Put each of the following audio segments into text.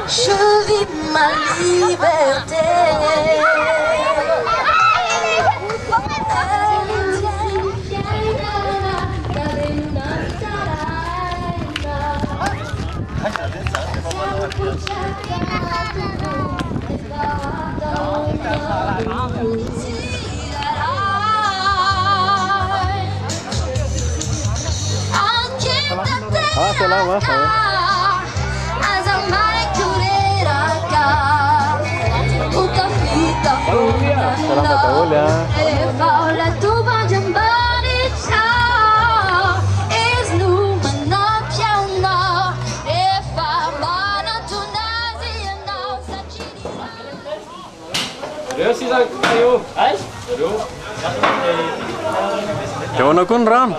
Je vis ma liberté. Gimana kun Ram?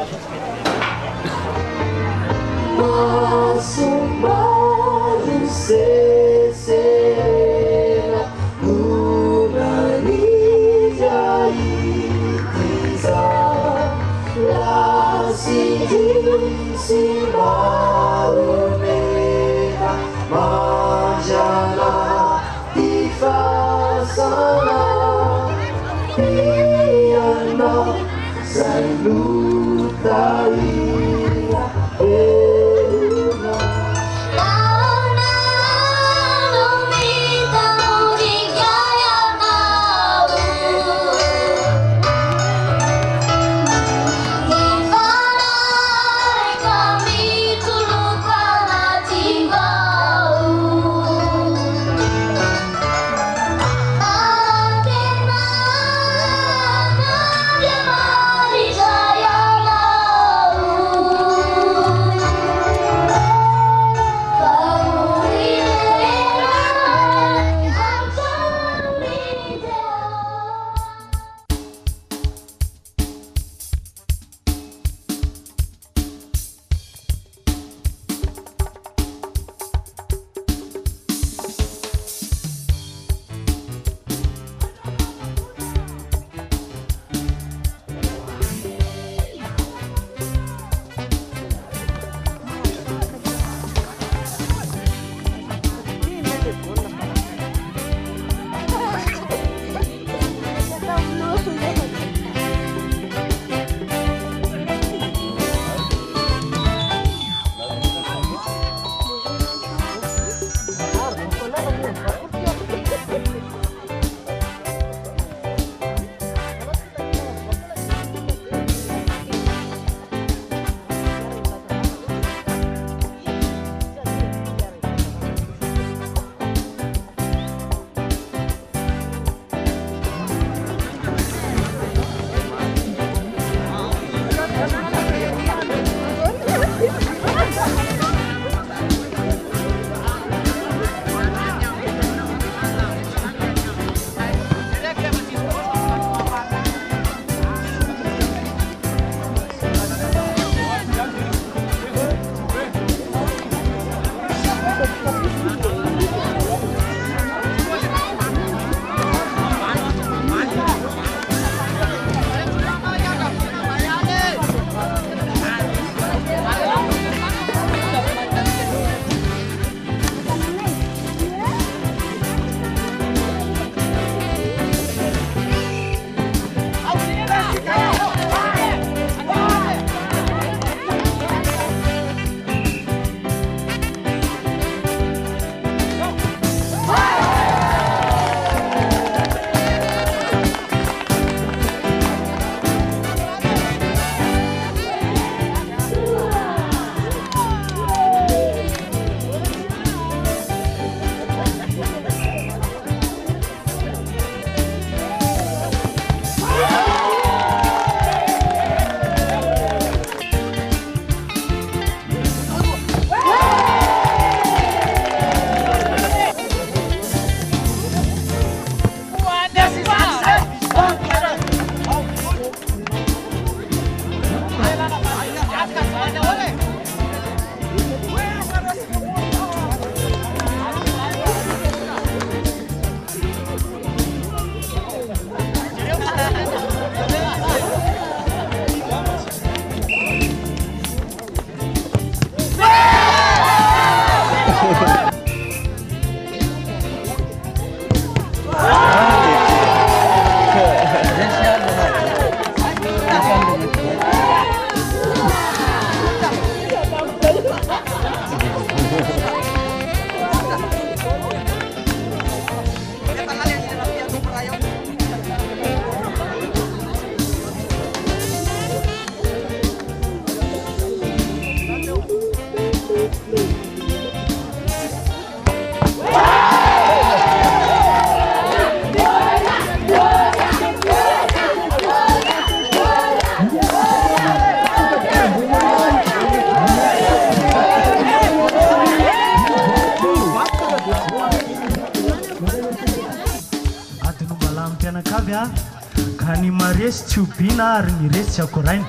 ny maresy tsy obiana ary ny resy tsy akoraina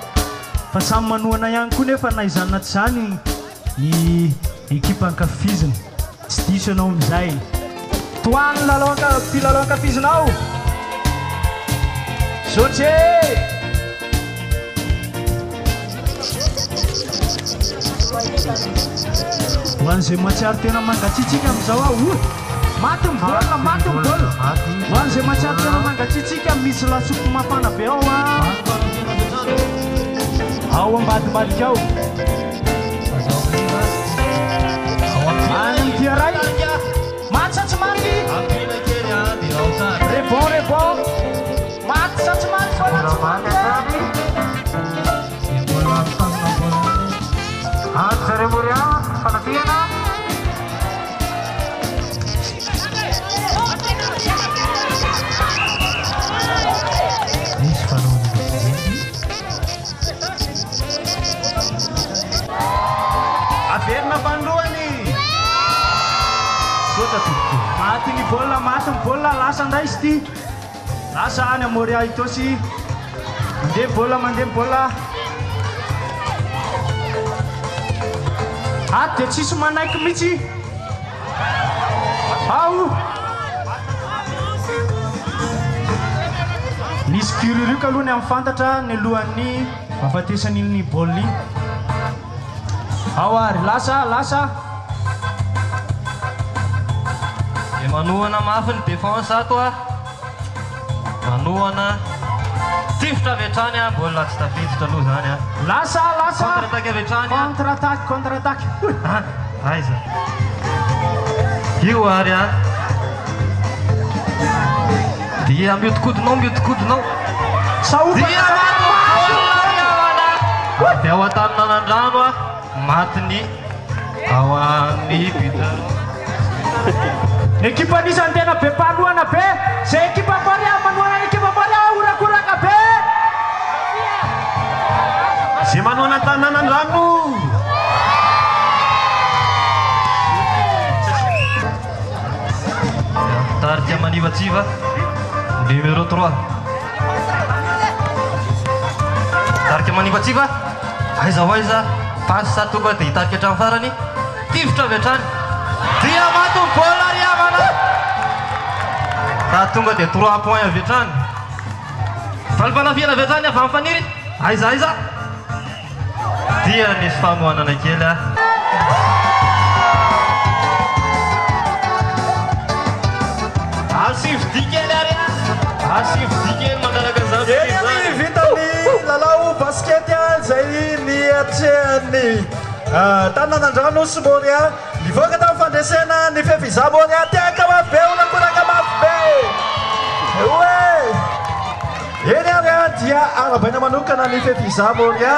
fa samy manoana ihany koa nefa na izanaty zany ny ekipa ankafizina tsy diso ianao amizay toany mpilalao ankafizinao sotre hoan'izay matsiaro tena mangatsitsika amizao aho maty mibolina maty mibolina hoan'izay matsiaro tena mangatsitsika misy lasopy mafana be ao ao ambadibadika ao any amtia ray maty satsimaty rebon maty satsimaty Ceremonia Fanafiana averina bandroany sota toko maty ny baolina maty ny baolina lasa ndray izy ty lasa any amoria itosy mandeha baolina mandeha baolina aty dia tsisy manaiky mihitsy ao nisy kiririaka aloha ny amin'ny fantatra ny alohan'ny mampatesan'iny baolina iny ao ary lasa dia manohana mafy ny défense ato a manohana tifitra avy hatrany a baolina tsy tafiditra aloha zany a lasa contre-attaque avy hatrany a contre-attaque aiza io ary a dia miodikodinao dia dia ao an-tanina nandrano a matiny ao amin'ny bita ekipa anisany tena be mpahalohana be zay ekipa Moria manohana ekipa Moria orakoraka be zay manohana tanànan-drano tarika manivatsiva numéro 3 tarika manivatsiva aiza passe sa tonga dia hitarika hatrany farany tifitra avy hatrany dia maty ny baolina riavana raha tonga dia 3 points avy hatrany valipalafiana avy hatrany avy amin'ny faniry aiza dia nisy fanohanana kely a asividikely ary a asividikely manaraka zany vitany lalao basket zay ny atrehany tanànan-drano sy Moria nivoaka tamin'ny fandresena ny fefiza Moria tiaka mafy be orakoraka mafy be oe eny ary a dia arabaina manokana ny fefiza Moria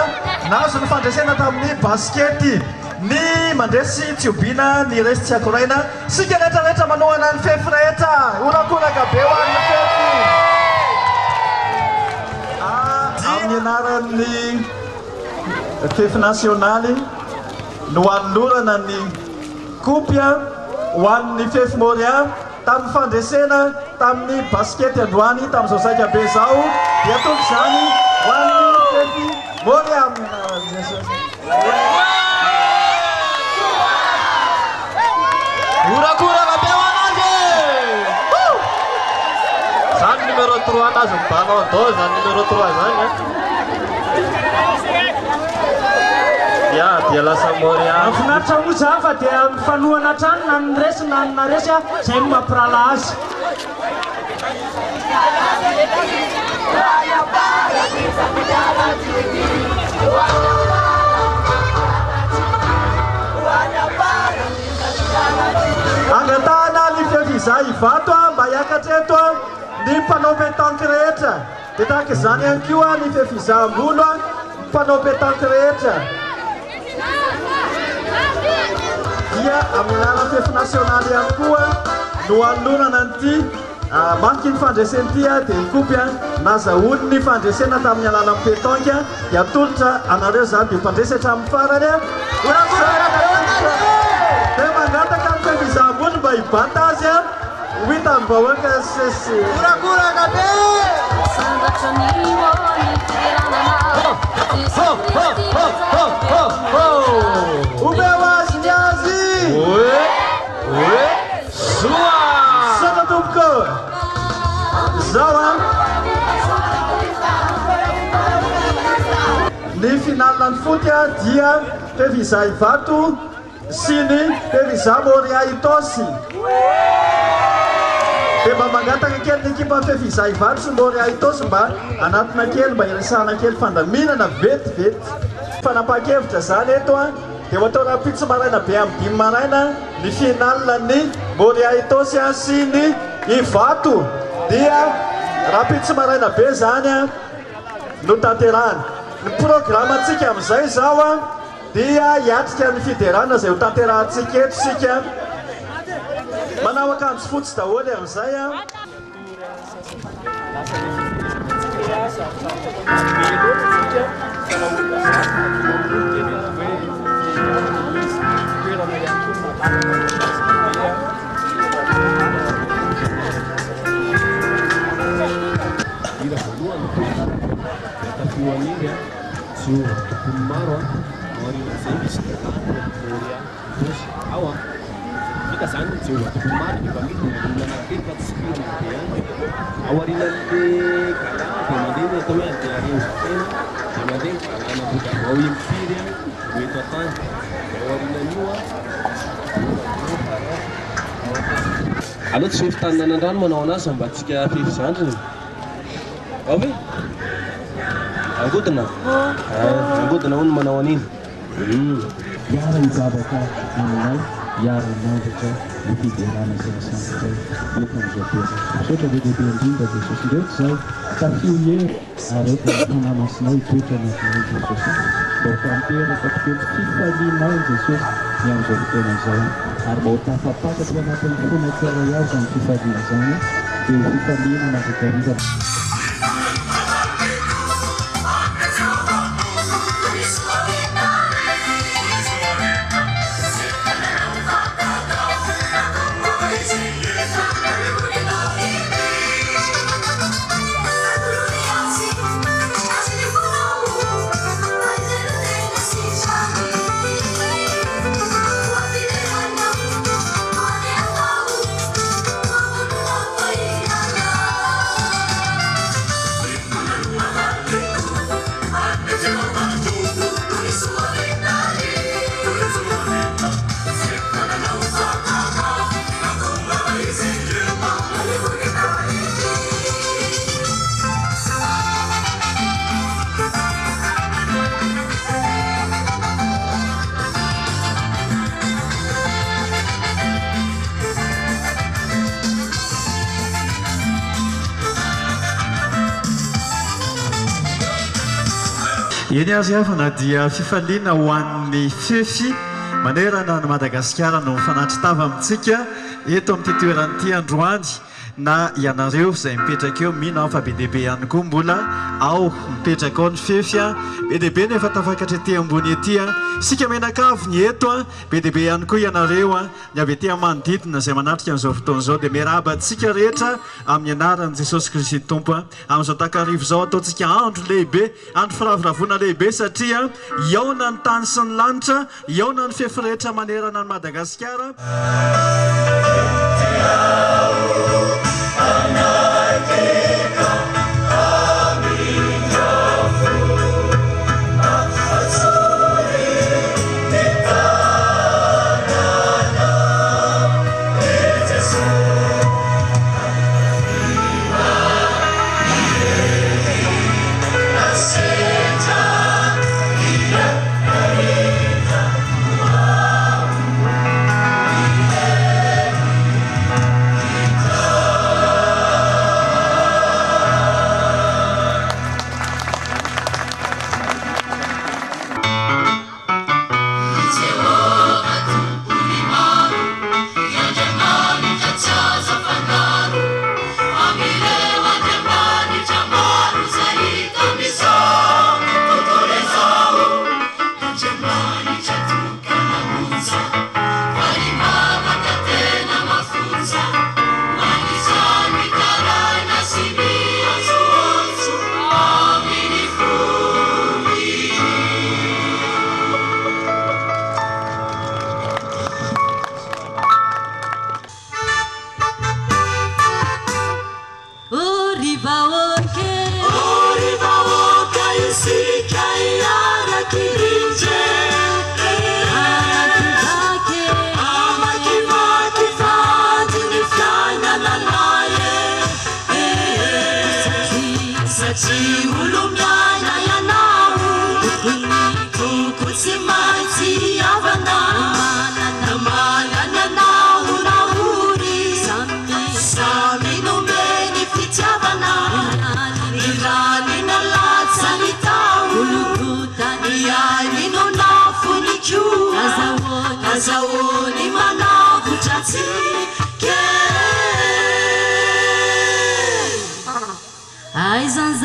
nazo ny fandresena tamin'ny baskety ny mandresy tsy obiana ny resy tsy akoraina sika rehetrarehetra manohana ny fefy rehetra orakoraka be ho an'ny fefy amin'ny anaran'ny fefy nasionaly no hanolorana ny kopia ho an'ny fefy Moria tamin'ny fandresena tamin'ny baskety androany tamin'izao saika be zao dia toko zany ho an'ny fefy Moria orakoraka be ho anazy zany numéro 3 anazy ny ballon d'or zany numéro 3 zany dia lasa Moria afinaritra oza fa dia mifanohana trany na ny resy na ny naresy a zay mampirala azy angatahana ny fefiza ivato mba hiakatra eto ny mpanao pétanque rehetra dia tahaka izany ihany koa ny fefiza ambolo mpanao pétanque rehetra dia amin'ny alalan'ny fefy nasionaly ihany koa no hanolorana nyty mariky ny fandreseny ty dia nikopy nazaholy ny fandresena tamin'ny alalan'ny pétanque dia tolotra anareo zany dia mpandresy hatramin'ny farany dia mangataka amin'ny fefiza ambolo mba hibata azy ho hitan'ny bahoaka orakoraka be Ny finalina ny foty dia Fevizay Vato sy ny Feviza Moria Itosy. Dia mba mangataka kely ny ekipa Fevizay Vato sy Moria Itosy mba anatina kely mba iresahana kely fandaminana vetivety. Fanapakevitra zany eto dia atao rapitso maraina be amin'ny 5 maraina ny finalina ny Moria Itosy sy ny Ivato. Dia rapitso maraina be zany no tanterahana. Ny programantsika amin'izay zao dia hiatrika ny fiderana izay ho tanterahantsika eto sika. Manao akanjo fotsy daholo amin'izay Aloha tsy fefitaninanandrano manao anazy mba tsika fefizandriny. Ao ve? Angodina? Angodina hono manao an'iny. Yara mibabaka aminay, yara nandritra ny fiderana sanasanitray eto amin'izao toerana. Misaotra be lehibe indrindra Jesosy ndraiky zay tafio hery ary eto fanamasinay toetra anatinay Jesosy. Mba ho tamperaka tokely fifalinay Jesosy ny amin'izao fotoana izao ary mba ho tafapakatra anatin'ny fona tsara iaho zany fifaliana zany dia ho fifaliana nakakarivana. Eny azy afana dia fifaliana ho an'ny fefy manerana ny Madagasikara no mifanatritava amintsika eto amin'ity toerana androany na ianareo izay mipetraka eo mino fa be dehibe ihany koa mbola ao mipetraka ao ny fefy be dehibe nefa tafakatra ety ambony ety sika menakavy eto be dehibe ihany koa ianareo ny avy ety manodidina izay manatrika an'izao fotoana izao dia miarabantsika rehetra amin'ny anaran'i Jesosy Kristy Tompo amin'izao takarivo izao ataontsika andro lehibe andro firavoravoana lehibe satria iaona ny tany sy ny lanitra iaona ny fefy rehetra manerana ny Madagasikara.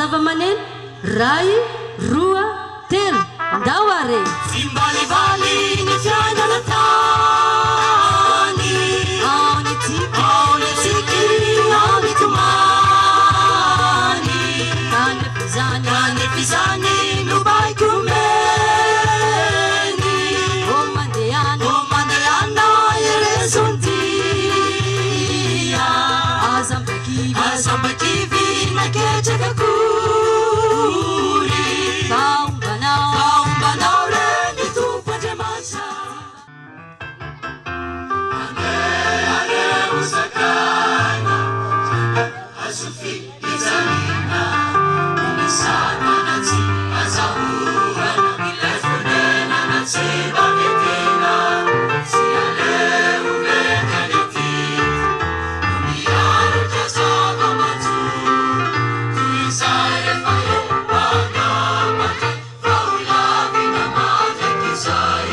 zava-maneno ray roa telo ndao are Simbalimbali ny fiainana tany ao ny tsiky ao ny tomany tany fizany no baiko meny o mandehana eresondia azambakivy naketraka kory faombanao reny tompoandriamanitra aneo sakana azofi izanina misatanatsy azahoana milefonenana tsy baketena sy aleo mekanety miaratra zava-majo toy izay efa epanamatra fa ho lavina matraky izay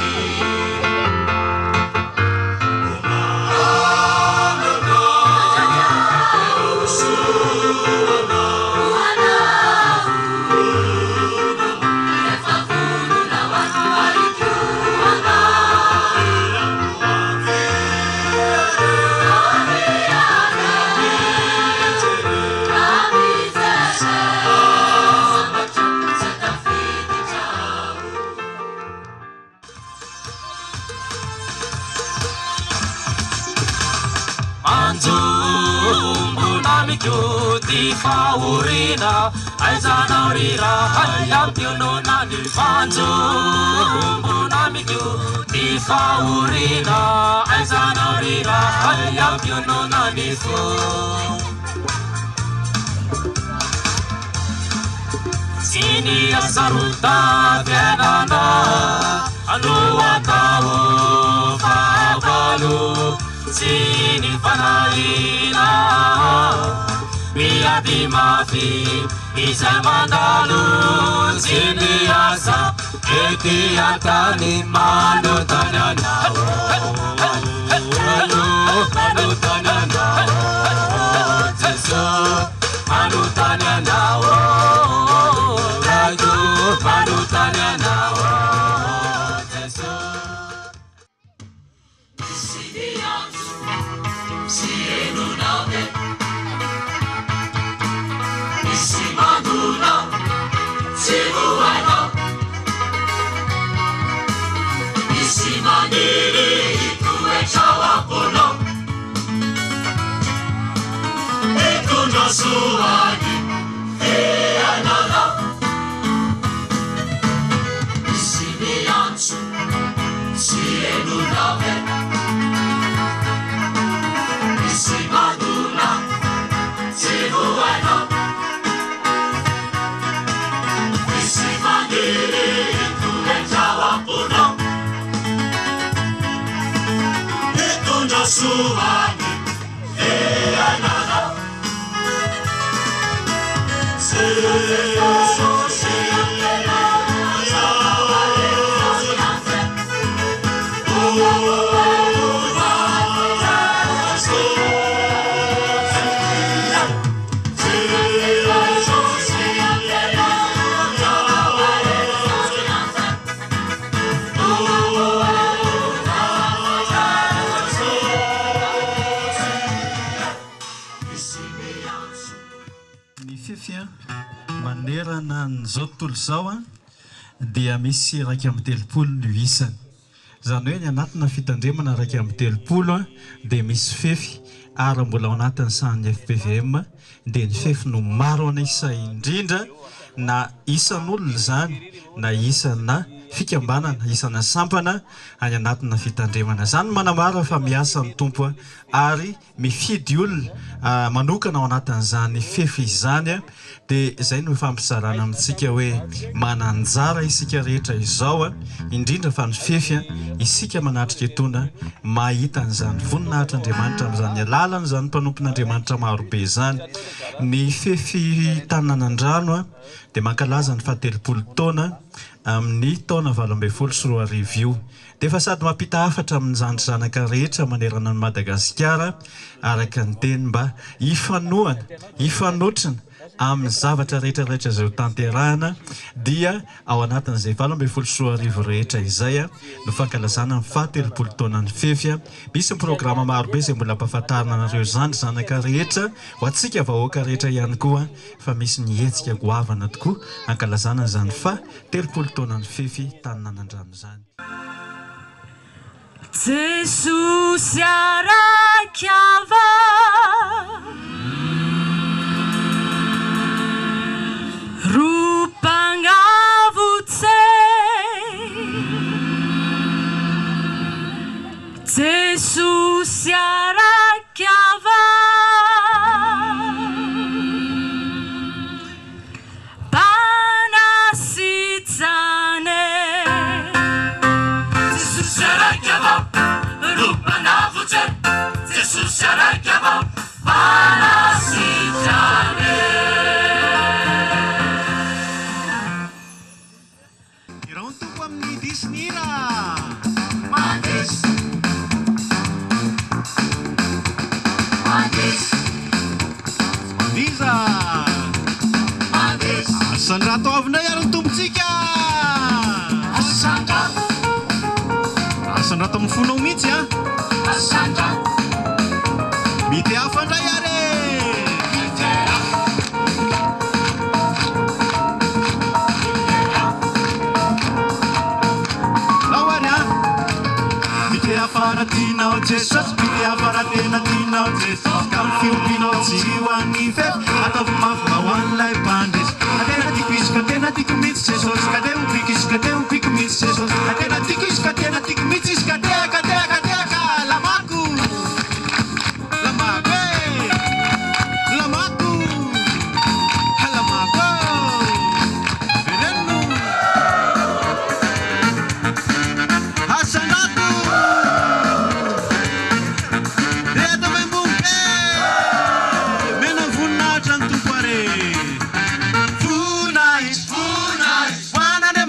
Di faurina aizanao rira hayamtiononany fanjombonamikio di faurina aizanao rira hayamtiononany fo sini asaruta fiainana anoatao favalo sini fanaina miadi mafi izay mandalo sini asa ety atany manotany anao manotany anao Jesu manotany anao raiko manotany anao Jesu sienuname Simaduna, Sibuano, Isimaniri, Ikuechawapono, Ekunosuani, Eanana, Isimiansu, Sienuname, Isimaduna, Sibuano, Suani eanana manerana n'izao tontolo izao a dia misy raiky amby telopolo no isany zany hoe ny anatina fitandremana raiky amby telopolo a dia misy fefy ary mbola ao anatin'ny sahan'ny FPVM dia ny fefy no maro ana isa indrindra na isan'olona zany na isana fikambanana isana sampana any anatina fitandremana zany manamara fa miasa ny tompo ary mifidy olona manokana ao anatin'izany fefy izany dia izay no fampizarana amintsika hoe mananjara isika rehetra izao indrindra fa ny fefy isika manatrika etona mahita an'izany voninahitr'Andriamanitra amin'izany alalana zany mpanompon'Andriamanitra marobe zany ny fefy Tanànandrano dia mankalaza ny fahatelopolo taona amin'ny taona 2024 dia efa sady mampita hafatra amin'ny zanaka rehetra manerana ny Madagasikara araka ny teny mba ifanotrina amin'ny zavatra rehetrarehetra zay ho tanterahana dia ao anatin'izay 7 rehetra izay no fankalazana ny fahatelopolo taonany fefy misy programa marobe izay mbola ampahafantarina anareo zany zanaka rehetra ho antsika vahoaka rehetra ihany koa fa misy ny hetsika goavana tokoa ankalazana zany fahatelopolo taonany fefy tany nanandrano zany. Jesus arakiava rupangavutse Jesus arakiava panasitsane Jesus arakiava rupangavutse Jesus arakiava panasitsane. Asandrato avinay ary ny tombotsika asandrato amin'ny fonao mihitsy mity afandray ary lao ary mity afaratianao jesosy mity afaratena-tianao jesosy ka my fiompianao tsy hoan'ny fefy ataovy mafy mba hoan'ilay mpandresy atena tiako izy ka tena tiako mihitsy jesosy ka te ompiko izy ka te ompiko mihitsy jesosy atena tiako izy ka tena tiako mihitsy izy ka teaka lamako lamako lamako lamako veneno asanato reto membompe mena voninahitra ny tompo are Funa is, Fana de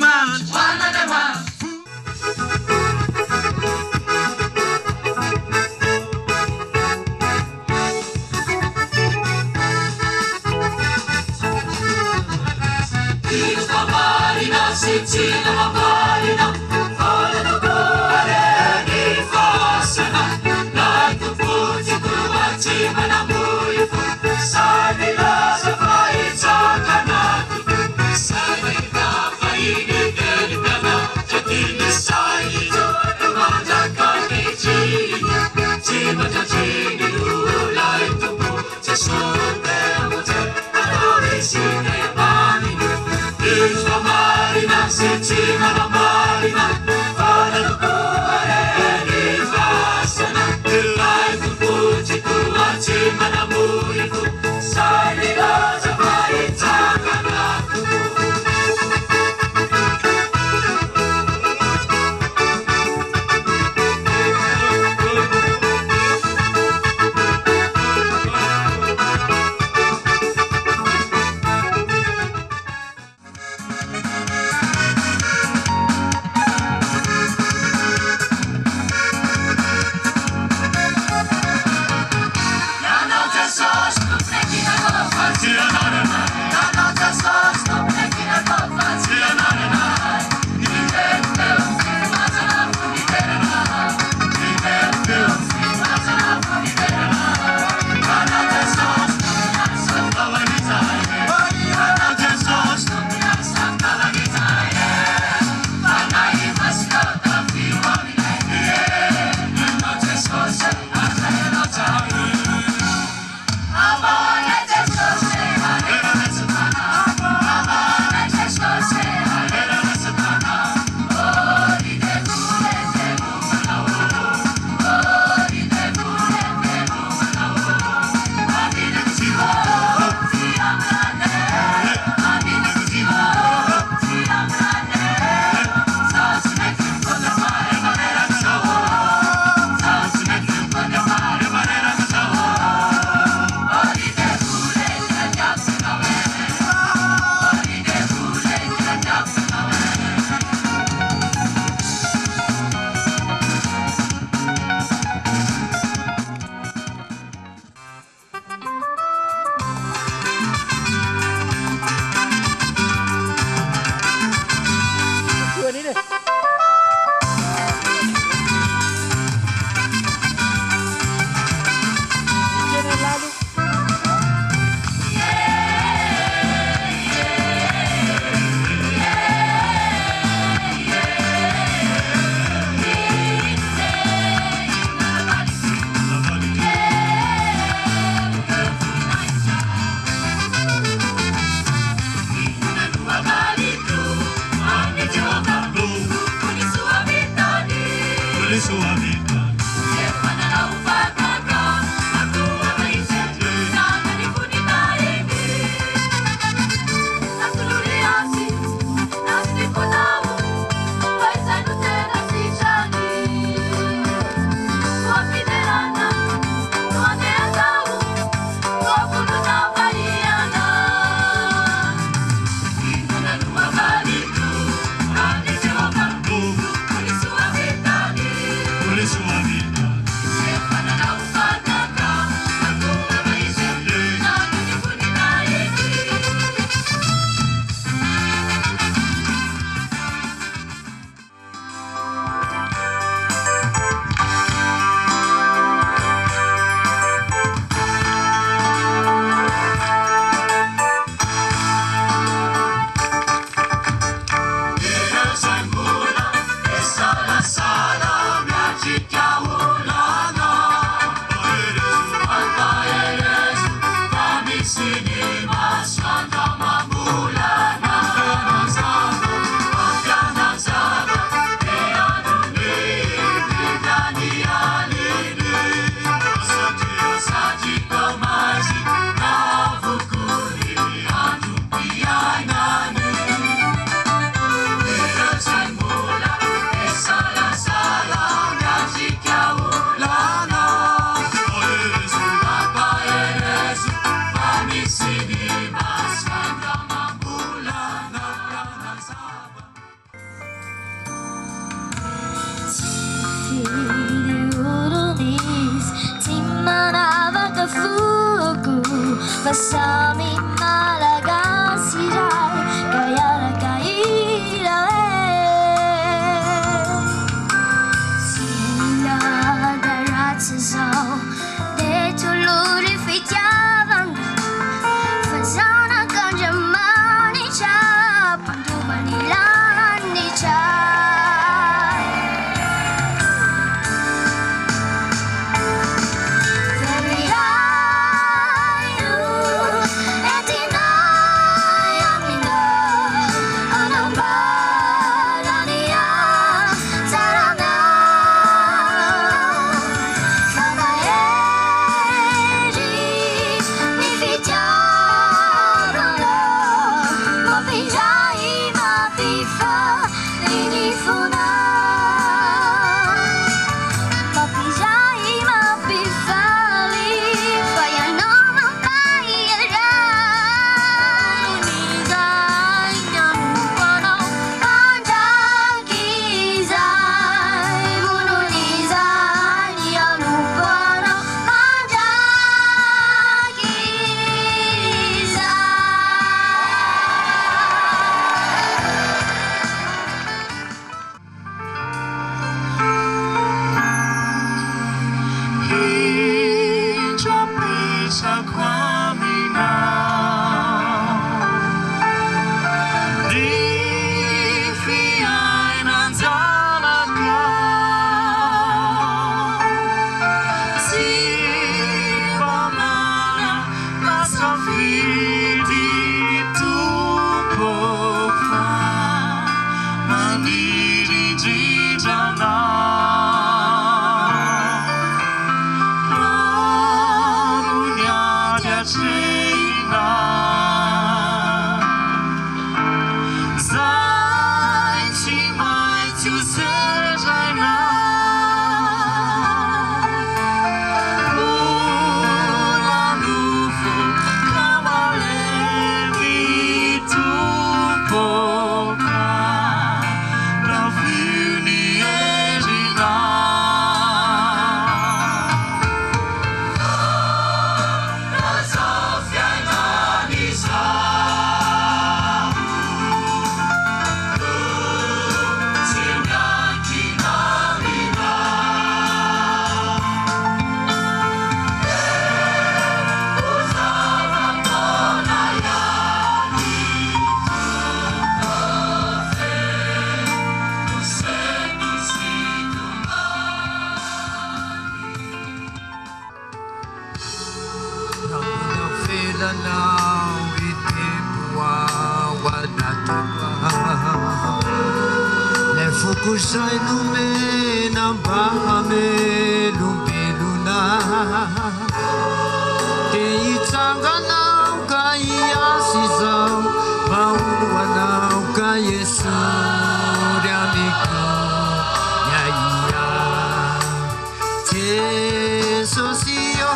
Fasami malagas iray kaya nagkailay sila darat sa sao de tuluri fitiavan fazana kanjamani cha pandumanilan ni cha Kusai lume nambahame lumbeluna Te itangana kaya sizau Pauwana ka Yesu Riamiko Nyaiya Te sosio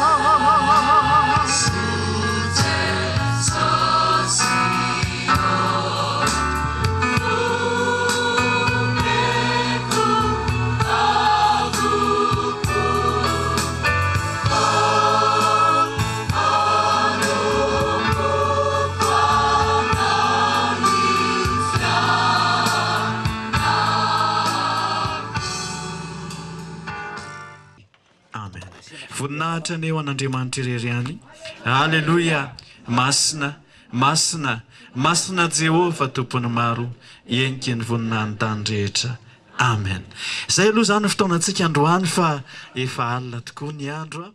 Voninahitra ny eo an'Andriamanitra irery ihany. Haleluya. Masina, masina, masina Jehovah tompony maro, enika ny voninahiny tany rehetra. Amen. Zay aloha zany fotoanantsika androany fa efa alina tokoa ny andro.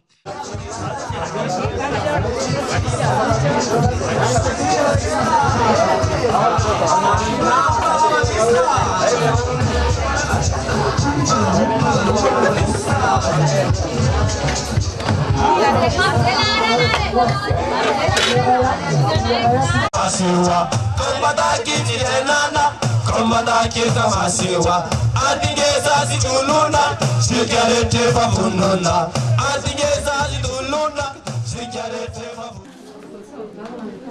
Masiwa, kombadaki tienana, kombadaki kamasiwa, atingeza situluna, shikarete fafununa, atingeza situluna, shikarete fafununa.